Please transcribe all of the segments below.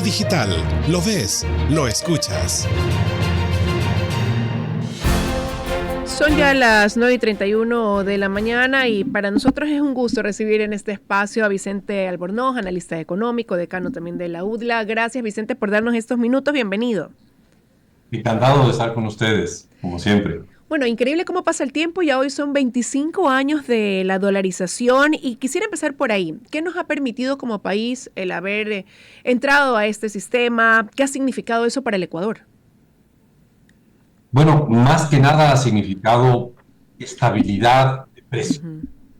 W Digital, lo ves, lo escuchas. Son ya las 9:31 de la mañana y para nosotros es un gusto recibir en este espacio a Vicente Albornoz, analista económico, decano también de la UDLA. Gracias, Vicente, por darnos estos minutos. Bienvenido. Encantado de estar con ustedes, como siempre. Bueno, increíble cómo pasa el tiempo. Ya hoy son 25 años de la dolarización y quisiera empezar por ahí. ¿Qué nos ha permitido como país el haber entrado a este sistema? ¿Qué ha significado eso para el Ecuador? Bueno, más que nada ha significado estabilidad de precio.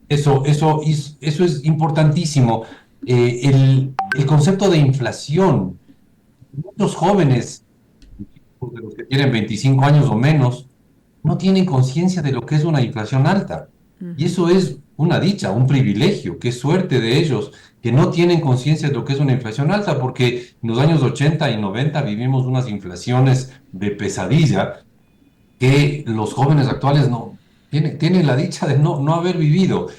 Eso es importantísimo. El concepto de inflación, muchos jóvenes, de los que tienen 25 años o menos, no tienen conciencia de lo que es una inflación alta. Y eso es una dicha, un privilegio, qué suerte de ellos que no tienen conciencia de lo que es una inflación alta, porque en los años 80 y 90 vivimos unas inflaciones de pesadilla que los jóvenes actuales no tienen la dicha de no haber vivido.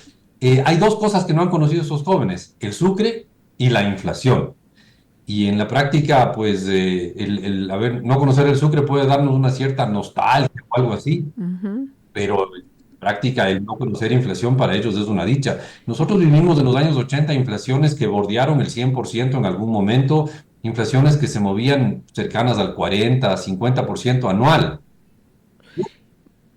Hay dos cosas que no han conocido esos jóvenes, el sucre y la inflación. Y en la práctica, pues, no conocer el sucre puede darnos una cierta nostalgia o algo así, pero en práctica el no conocer inflación para ellos es una dicha. Nosotros vivimos en los años 80 inflaciones que bordearon el 100% en algún momento, inflaciones que se movían cercanas al 40, 50% anual.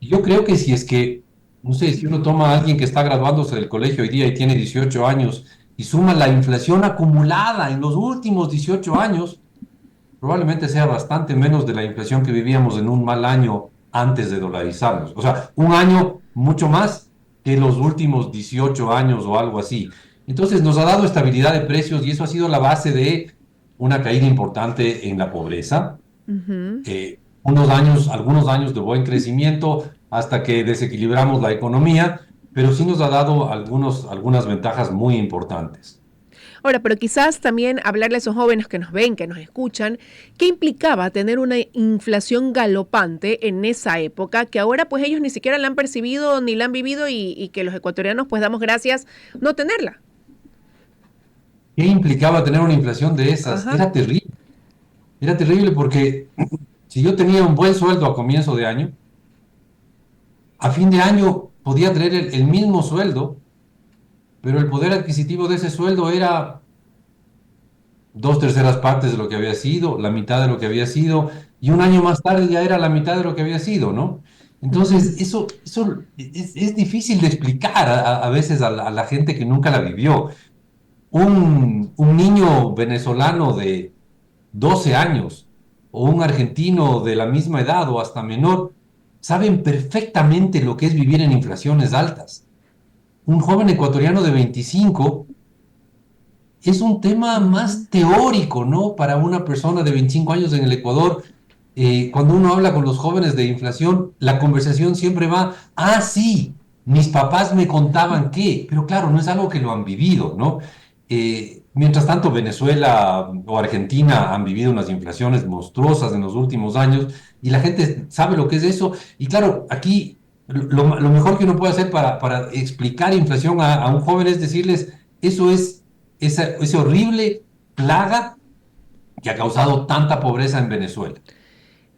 Yo creo que si es que, no sé, si uno toma a alguien que está graduándose del colegio hoy día y tiene 18 años y suma la inflación acumulada en los últimos 18 años, probablemente sea bastante menos de la inflación que vivíamos en un mal año antes de dolarizarnos. O sea, un año mucho más que los últimos 18 años o algo así. Entonces nos ha dado estabilidad de precios y eso ha sido la base de una caída importante en la pobreza. Algunos años de buen crecimiento hasta que desequilibramos la economía, pero sí nos ha dado algunas ventajas muy importantes. Ahora, pero quizás también hablarle a esos jóvenes que nos ven, que nos escuchan, ¿qué implicaba tener una inflación galopante en esa época que ahora pues ellos ni siquiera la han percibido ni la han vivido y que los ecuatorianos pues damos gracias no tenerla? ¿Qué implicaba tener una inflación de esas? Ajá. Era terrible porque si yo tenía un buen sueldo a comienzo de año, a fin de año podía tener el mismo sueldo, pero el poder adquisitivo de ese sueldo era 2/3 de lo que había sido, la mitad de lo que había sido, y un año más tarde ya era la mitad de lo que había sido, ¿no? Entonces, eso es difícil de explicar a veces a la gente que nunca la vivió. Un niño venezolano de 12 años o un argentino de la misma edad o hasta menor saben perfectamente lo que es vivir en inflaciones altas. Un joven ecuatoriano de 25 es un tema más teórico, ¿no? Para una persona de 25 años en el Ecuador, cuando uno habla con los jóvenes de inflación, la conversación siempre va, sí, mis papás me contaban que, pero claro, no es algo que lo han vivido, ¿no? Mientras tanto, Venezuela o Argentina han vivido unas inflaciones monstruosas en los últimos años y la gente sabe lo que es eso. Y claro, aquí lo mejor que uno puede hacer para explicar inflación a un joven es decirles, eso es esa horrible plaga que ha causado tanta pobreza en Venezuela.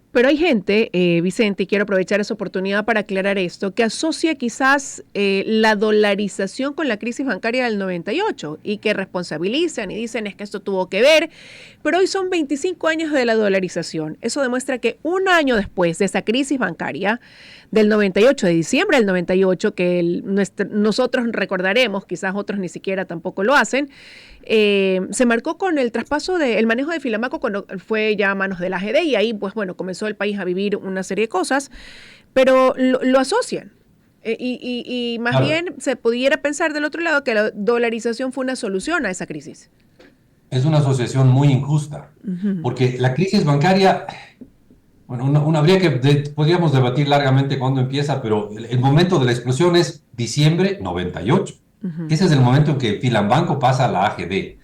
Pero hay gente, Vicente, y quiero aprovechar esa oportunidad para aclarar esto, que asocia quizás la dolarización con la crisis bancaria del 98 y que responsabilizan y dicen es que esto tuvo que ver, pero hoy son 25 años de la dolarización. Eso demuestra que un año después de esa crisis bancaria del 98, de diciembre del 98, que nosotros recordaremos, quizás otros ni siquiera tampoco lo hacen, se marcó con el traspaso del manejo de Filamaco cuando fue ya a manos de la AGD y ahí pues bueno, comenzó el país a vivir una serie de cosas, pero lo asocian. Y más bien se pudiera pensar del otro lado que la dolarización fue una solución a esa crisis. Es una asociación muy injusta, porque la crisis bancaria, bueno, podríamos debatir largamente cuándo empieza, pero el momento de la explosión es diciembre 98. Ese es el momento en que Filambanco pasa a la AGD.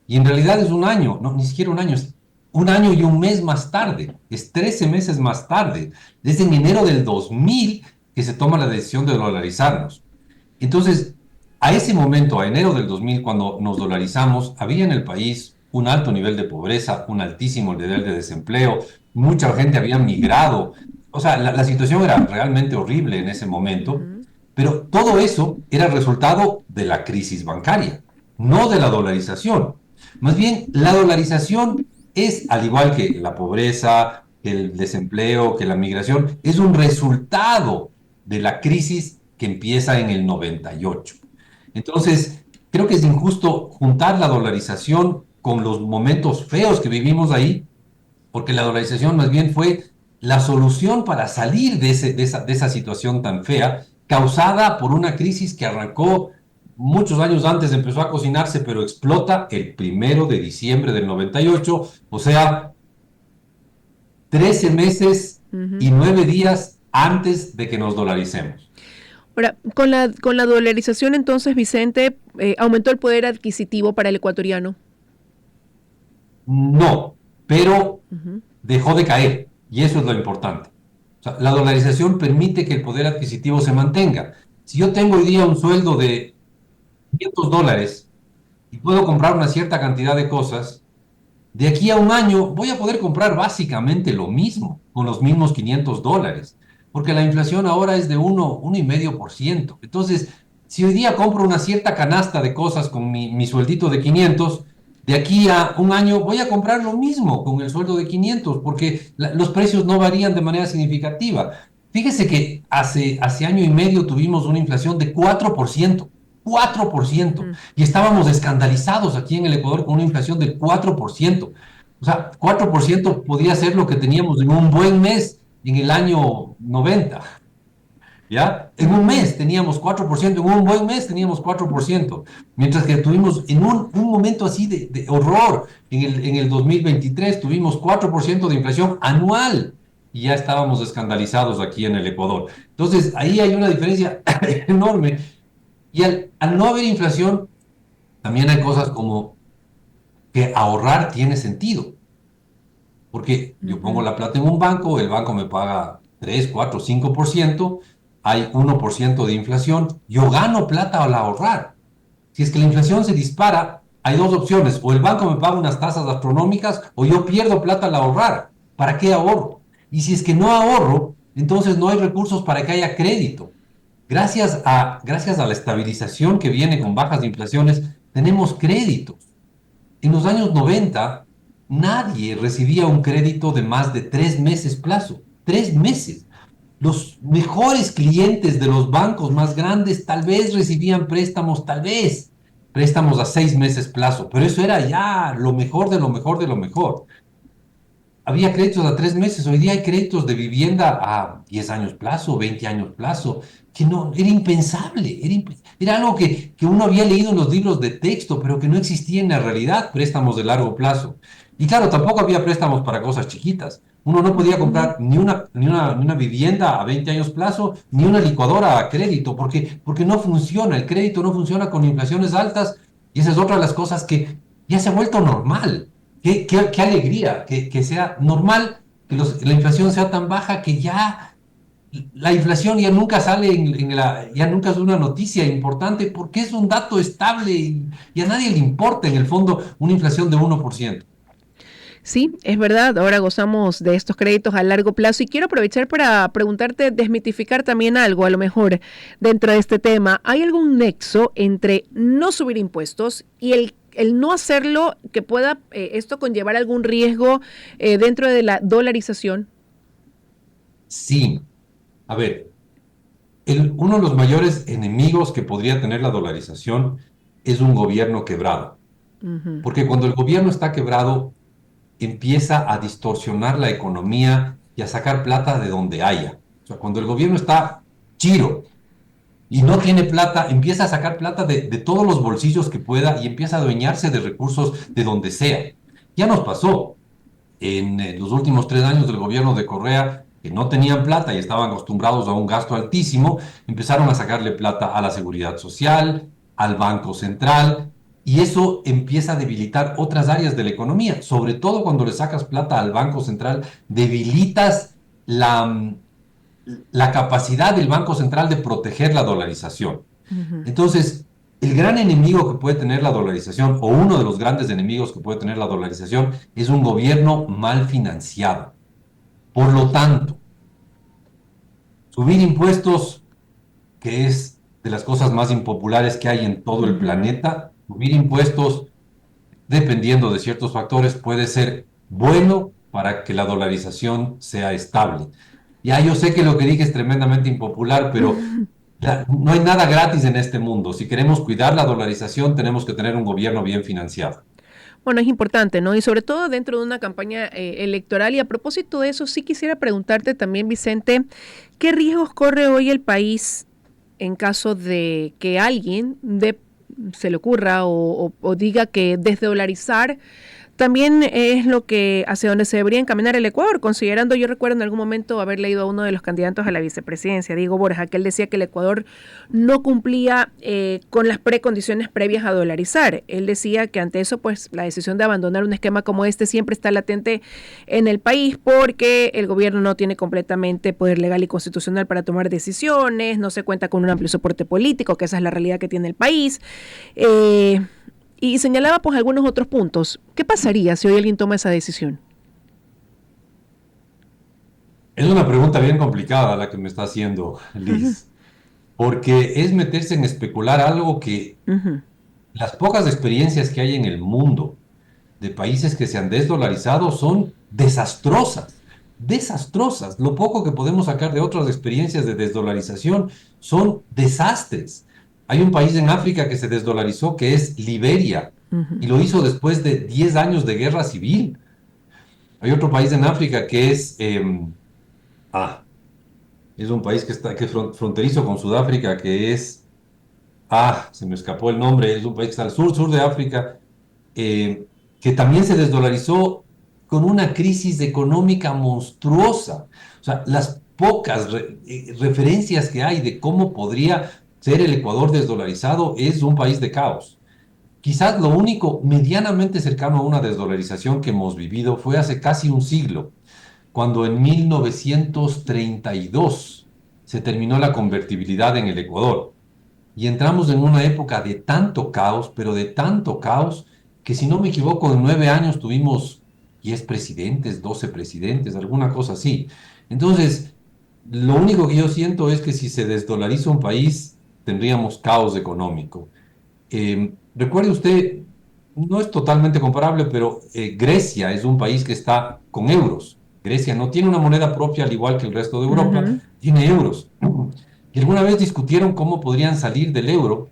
Y en realidad es un año, no, ni siquiera un año, es un año y un mes más tarde, es 13 meses más tarde, desde en enero del 2000 que se toma la decisión de dolarizarnos. Entonces, a ese momento, a enero del 2000, cuando nos dolarizamos, había en el país un alto nivel de pobreza, un altísimo nivel de desempleo, mucha gente había migrado. O sea, la situación era realmente horrible en ese momento, Ujú. pero todo eso era resultado de la crisis bancaria, no de la dolarización. Más bien, la dolarización es, al igual que la pobreza, que el desempleo, que la migración, es un resultado de la crisis que empieza en el 98. Entonces, creo que es injusto juntar la dolarización con los momentos feos que vivimos ahí, porque la dolarización más bien fue la solución para salir de esa situación tan fea, causada por una crisis que arrancó muchos años antes, empezó a cocinarse, pero explota el 1 de diciembre del 98, o sea, 13 meses y Ujú. 9 días antes de que nos dolaricemos. Ahora, con la dolarización entonces, Vicente, aumentó el poder adquisitivo para el ecuatoriano. No, pero Ujú. dejó de caer, y eso es lo importante. O sea, la dolarización permite que el poder adquisitivo se mantenga. Si yo tengo hoy día un sueldo de $500 y puedo comprar una cierta cantidad de cosas, de aquí a un año voy a poder comprar básicamente lo mismo, con los mismos $500, porque la inflación ahora es de 1,5%. Entonces, si hoy día compro una cierta canasta de cosas con mi sueldito de 500, de aquí a un año voy a comprar lo mismo con el sueldo de 500, porque los precios no varían de manera significativa. Fíjese que hace año y medio tuvimos una inflación de 4%. 4%. Mm. Y estábamos escandalizados aquí en el Ecuador con una inflación del 4%. O sea, 4% podía ser lo que teníamos en un buen mes en el año 90. ¿Ya? En un Ujú. mes teníamos 4%, en un buen mes teníamos 4%, mientras que tuvimos en un momento así de horror, en el 2023 tuvimos 4% de inflación anual y ya estábamos escandalizados aquí en el Ecuador. Entonces, ahí hay una diferencia enorme y al no haber inflación, también hay cosas como que ahorrar tiene sentido, porque yo pongo Ujú. la plata en un banco, el banco me paga 3, 4, 5%, hay 1% de inflación, yo gano plata al ahorrar. Si es que la inflación se dispara, hay dos opciones, o el banco me paga unas tasas astronómicas o yo pierdo plata al ahorrar. ¿Para qué ahorro? Y si es que no ahorro, entonces no hay recursos para que haya crédito. Gracias a la estabilización que viene con bajas inflaciones, tenemos créditos. En los años 90, nadie recibía un crédito de más de 3 meses plazo. 3 meses. Los mejores clientes de los bancos más grandes tal vez recibían préstamos, tal vez préstamos a 6 meses plazo, pero eso era ya lo mejor de lo mejor de lo mejor. Había créditos a 3 meses, hoy día hay créditos de vivienda a 10 años plazo, 20 años plazo, que no, era impensable, era algo que uno había leído en los libros de texto, pero que no existía en la realidad, préstamos de largo plazo. Y claro, tampoco había préstamos para cosas chiquitas. Uno no podía Ujú. comprar ni una vivienda a 20 años plazo, ni una licuadora a crédito, porque no funciona, el crédito no funciona con inflaciones altas, y esa es otra de las cosas que ya se ha vuelto normal. Qué alegría que sea normal, que la inflación sea tan baja que ya la inflación ya nunca sale ya nunca es una noticia importante porque es un dato estable y a nadie le importa en el fondo una inflación de 1%. Sí, es verdad, ahora gozamos de estos créditos a largo plazo y quiero aprovechar para preguntarte, desmitificar también algo, a lo mejor dentro de este tema. ¿Hay algún nexo entre no subir impuestos y el no hacerlo que pueda esto conllevar algún riesgo dentro de la dolarización? Sí, a ver, uno de los mayores enemigos que podría tener la dolarización es un gobierno quebrado, Ujú. porque cuando el gobierno está quebrado, empieza a distorsionar la economía y a sacar plata de donde haya. O sea, cuando el gobierno está chiro y no tiene plata, empieza a sacar plata de todos los bolsillos que pueda y empieza a adueñarse de recursos de donde sea. Ya nos pasó en los últimos 3 años del gobierno de Correa, que no tenían plata y estaban acostumbrados a un gasto altísimo, empezaron a sacarle plata a la seguridad social, al Banco Central, y eso empieza a debilitar otras áreas de la economía. Sobre todo cuando le sacas plata al Banco Central, debilitas la capacidad del Banco Central de proteger la dolarización. Ujú. Entonces, El gran enemigo que puede tener la dolarización, o uno de los grandes enemigos que puede tener la dolarización, es un gobierno mal financiado. Por lo tanto, subir impuestos, que es de las cosas más impopulares que hay en todo el Ujú. planeta, subir impuestos, dependiendo de ciertos factores, puede ser bueno para que la dolarización sea estable. Ya yo sé que lo que dije es tremendamente impopular, pero no hay nada gratis en este mundo. Si queremos cuidar la dolarización, tenemos que tener un gobierno bien financiado. Bueno, es importante, ¿no? Y sobre todo dentro de una campaña electoral. Y a propósito de eso, sí quisiera preguntarte también, Vicente, ¿qué riesgos corre hoy el país en caso de que alguien se le ocurra o diga que desdolarizar también es lo que hacia donde se debería encaminar el Ecuador, considerando, yo recuerdo en algún momento haber leído a uno de los candidatos a la vicepresidencia, Diego Borja, que él decía que el Ecuador no cumplía con las precondiciones previas a dolarizar. Él decía que ante eso, pues la decisión de abandonar un esquema como este siempre está latente en el país porque el gobierno no tiene completamente poder legal y constitucional para tomar decisiones, no se cuenta con un amplio soporte político, que esa es la realidad que tiene el país. Y señalaba pues algunos otros puntos. ¿Qué pasaría si hoy alguien toma esa decisión? Es una pregunta bien complicada la que me está haciendo Ujú, Liz, porque es meterse en especular algo que ujú, las pocas experiencias que hay en el mundo de países que se han desdolarizado son desastrosas, desastrosas. Lo poco que podemos sacar de otras experiencias de desdolarización son desastres. Hay un país en África que se desdolarizó, que es Liberia, y ujú. lo hizo después de 10 años de guerra civil. Hay otro país en África que ah, es un país que es fronterizo con Sudáfrica, que es, se me escapó el nombre, es un país que está al sur de África, eh, que también se desdolarizó con una crisis económica monstruosa. O sea, las pocas referencias que hay de cómo podría ser el Ecuador desdolarizado es un país de caos. Quizás lo único medianamente cercano a una desdolarización que hemos vivido fue hace casi un siglo, cuando en 1932 se terminó la convertibilidad en el Ecuador. Y entramos en una época de tanto caos, pero de tanto caos, que si no me equivoco, en 9 años tuvimos 10 presidentes, 12 presidentes, alguna cosa así. Entonces, lo único que yo siento es que si se desdolariza un país, tendríamos caos económico. Recuerde usted, no es totalmente comparable, pero Grecia es un país que está con euros. Grecia no tiene una moneda propia al igual que el resto de Europa, Ujú. tiene euros. Y alguna vez discutieron cómo podrían salir del euro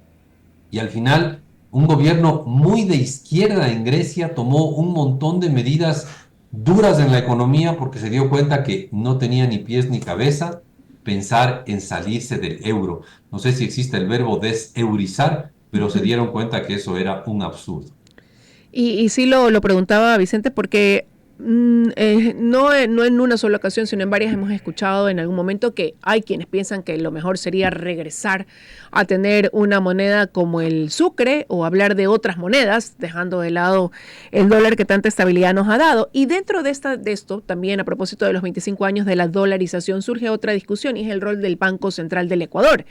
y al final un gobierno muy de izquierda en Grecia tomó un montón de medidas duras en la economía porque se dio cuenta que no tenía ni pies ni cabeza pensar en salirse del euro. No sé si existe el verbo deseurizar, pero se dieron cuenta que eso era un absurdo. Y sí lo preguntaba Vicente porque no, no en una sola ocasión, sino en varias hemos escuchado en algún momento que hay quienes piensan que lo mejor sería regresar a tener una moneda como el sucre o hablar de otras monedas, dejando de lado el dólar que tanta estabilidad nos ha dado. Y dentro de esto, también a propósito de los 25 años de la dolarización, surge otra discusión y es el rol del Banco Central del Ecuador,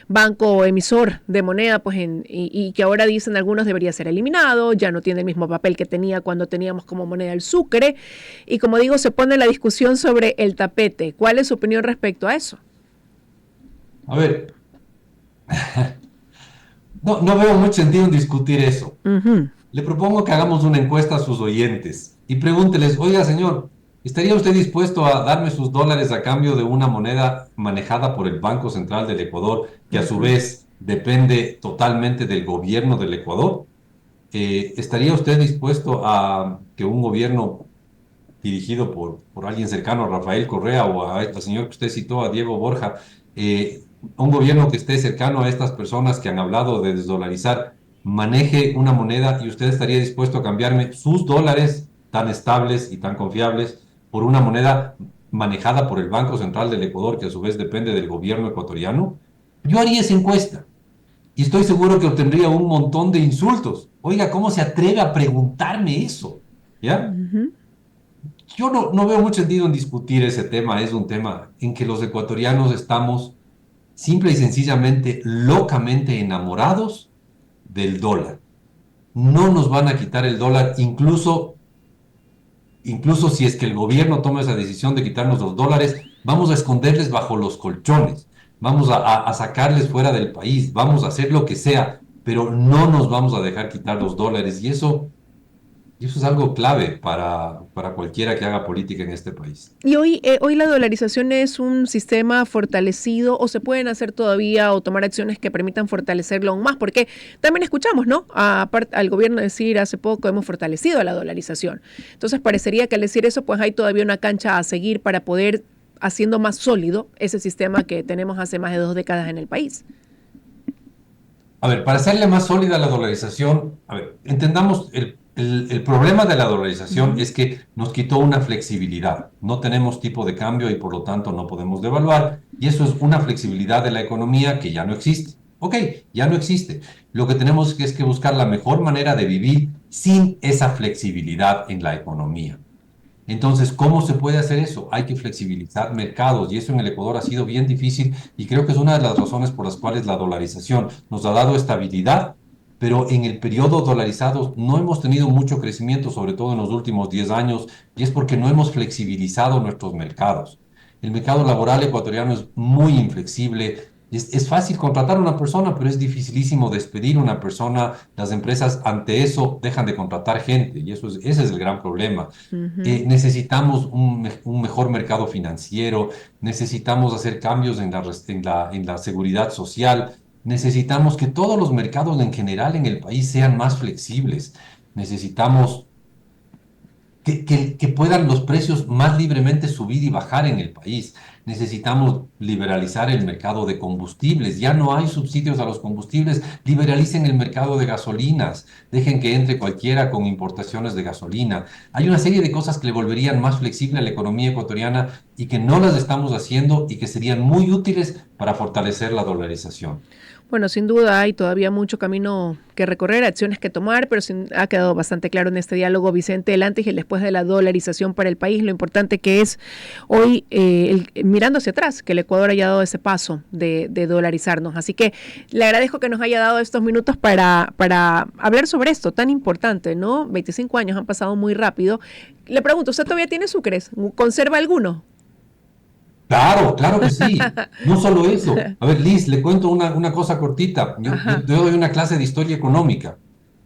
banco emisor de moneda, pues y que ahora dicen algunos debería ser eliminado, ya no tiene el mismo papel que tenía cuando teníamos como moneda el sucre, y como digo, se pone la discusión sobre el tapete. ¿Cuál es su opinión respecto a eso? A ver, no veo mucho sentido en discutir eso. Ujú. Le propongo que hagamos una encuesta a sus oyentes y pregúnteles, oiga, señor, ¿estaría usted dispuesto a darme sus dólares a cambio de una moneda manejada por el Banco Central del Ecuador, que a su Ujú. vez depende totalmente del gobierno del Ecuador? ¿Estaría usted dispuesto a que un gobierno dirigido por alguien cercano a Rafael Correa o al señor que usted citó, a Diego Borja, un gobierno que esté cercano a estas personas que han hablado de desdolarizar, maneje una moneda y usted estaría dispuesto a cambiarme sus dólares tan estables y tan confiables por una moneda manejada por el Banco Central del Ecuador, que a su vez depende del gobierno ecuatoriano? Yo haría esa encuesta y estoy seguro que obtendría un montón de insultos. Oiga, ¿cómo se atreve a preguntarme eso? ¿Ya? Ujú. Yo no veo mucho sentido en discutir ese tema. Es un tema en que los ecuatorianos estamos simple y sencillamente locamente enamorados del dólar. No nos van a quitar el dólar, incluso si es que el gobierno toma esa decisión de quitarnos los dólares, vamos a esconderles bajo los colchones, vamos a sacarles fuera del país, vamos a hacer lo que sea, pero no nos vamos a dejar quitar los dólares. Y eso es algo clave para cualquiera que haga política en este país. ¿Y hoy la dolarización es un sistema fortalecido o se pueden hacer todavía o tomar acciones que permitan fortalecerlo aún más? Porque también escuchamos, ¿no? Al gobierno decir hace poco hemos fortalecido la dolarización. Entonces parecería que al decir eso, pues hay todavía una cancha a seguir para poder haciendo más sólido ese sistema que tenemos hace más de 2 décadas en el país. A ver, para hacerle más sólida la dolarización, entendamos el problema de la dolarización es que nos quitó una flexibilidad. No tenemos tipo de cambio y por lo tanto no podemos devaluar. Y eso es una flexibilidad de la economía que ya no existe. Ok, ya no existe. Lo que tenemos es que buscar la mejor manera de vivir sin esa flexibilidad en la economía. Entonces, ¿cómo se puede hacer eso? Hay que flexibilizar mercados y eso en el Ecuador ha sido bien difícil y creo que es una de las razones por las cuales la dolarización nos ha dado estabilidad, pero en el periodo dolarizado no hemos tenido mucho crecimiento, sobre todo en los últimos 10 años, y es porque no hemos flexibilizado nuestros mercados. El mercado laboral ecuatoriano es muy inflexible. Es fácil contratar a una persona, pero es dificilísimo despedir a una persona. Las empresas ante eso dejan de contratar gente y ese es el gran problema. Necesitamos un mejor mercado financiero, necesitamos hacer cambios en la seguridad social, necesitamos que todos los mercados en general en el país sean más flexibles, necesitamos que puedan los precios más libremente subir y bajar en el país. Necesitamos liberalizar el mercado de combustibles. Ya no hay subsidios a los combustibles. Liberalicen el mercado de gasolinas. Dejen que entre cualquiera con importaciones de gasolina. Hay una serie de cosas que le volverían más flexible a la economía ecuatoriana y que no las estamos haciendo y que serían muy útiles para fortalecer la dolarización. Bueno, sin duda hay todavía mucho camino que recorrer, acciones que tomar, pero ha quedado bastante claro en este diálogo, Vicente, el antes y el después de la dolarización para el país, lo importante que es hoy, mirando hacia atrás, que el Ecuador haya dado ese paso de dolarizarnos. Así que le agradezco que nos haya dado estos minutos para hablar sobre esto tan importante, ¿no? 25 años han pasado muy rápido. Le pregunto, ¿usted todavía tiene sucres? ¿Conserva alguno? Claro, claro que sí. No solo eso. A ver, Liz, le cuento una cosa cortita. Yo doy una clase de historia económica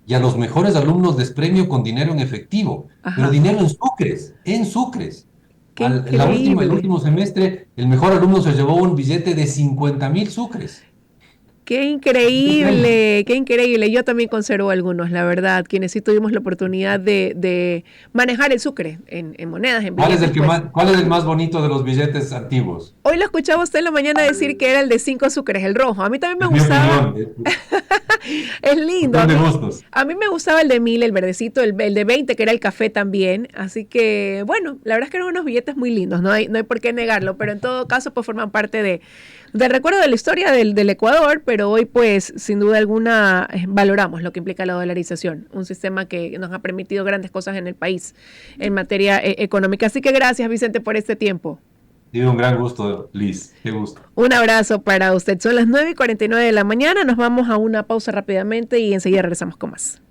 y a los mejores alumnos les premio con dinero en efectivo, pero dinero en sucres, en sucres. ¡Qué El increíble! último semestre, el mejor alumno se llevó un billete de 50,000 sucres. ¡Qué increíble! ¡Qué increíble! Yo también conservo algunos, la verdad, quienes sí tuvimos la oportunidad de manejar el sucre en monedas, en billetes. ¿Cuál es el más bonito de los billetes antiguos? Hoy lo escuchaba usted en la mañana decir que era el de 5 sucres, el rojo. A mí también me Es mi gustaba. opinión. Es lindo. Son de gustos. A mí me gustaba el de 1,000, el verdecito, el de 20, que era el café también. Así que, bueno, la verdad es que eran unos billetes muy lindos, no hay por qué negarlo, pero en todo caso, pues forman parte del recuerdo de la historia del Ecuador, pero hoy, pues, sin duda alguna, valoramos lo que implica la dolarización, un sistema que nos ha permitido grandes cosas en el país en materia económica. Así que gracias, Vicente, por este tiempo. Tiene un gran gusto, Liz. Qué gusto. Un abrazo para usted. Son las 9:49 de la mañana. Nos vamos a una pausa rápidamente y enseguida regresamos con más.